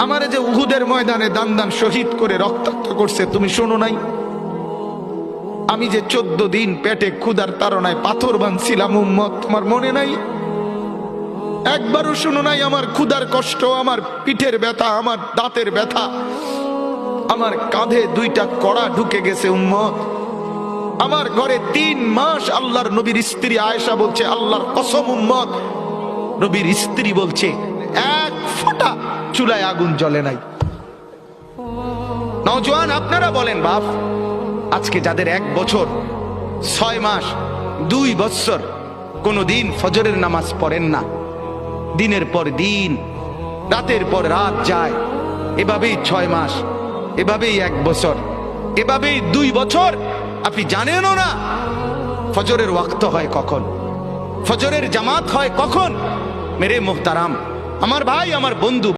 আমারে যে উহুদের ময়দানে দান দান শহীদ করে রক্তাক্ত করছে তুমি শোনো নাই? আমি যে 14 দিন পেটে ক্ষুধার তাড়নায় পাথর বাঁধছিলাম উম্মত, তোমার মনে নাই? একবারও শুনো নাই আমার ক্ষুধার কষ্ট, আমার পিঠের ব্যথা, আমার দাঁতের ব্যথা, আমার কাঁধে 2টা কড়া ঢুকে গেছে উম্মত। আমার ঘরে 3 মাস আল্লাহর নবীর স্ত্রী আয়েশা বলছে, আল্লাহর কসম উম্মত, নবীর স্ত্রী বলছে 1 ফোঁটা চুলায় আগুন জ্বলে নাই। নওজোয়ান আপনারা বলেন বাপ, আজকে যাদের 1 বছর 6 মাস 2 বছর কোনদিন ফজরের নামাজ পড়েন না, দিনের পর দিন রাতের পর রাত যায়, এভাবেই 6 মাস, এভাবেই 1 বছর, এভাবেই 2 বছর, আপনি জানেনও না ফজরের ওয়াক্ত হয় কখন, ফজরের জামাত হয় কখন। মেরে মুহতারাম, আমার ভাই, আমার বন্ধু,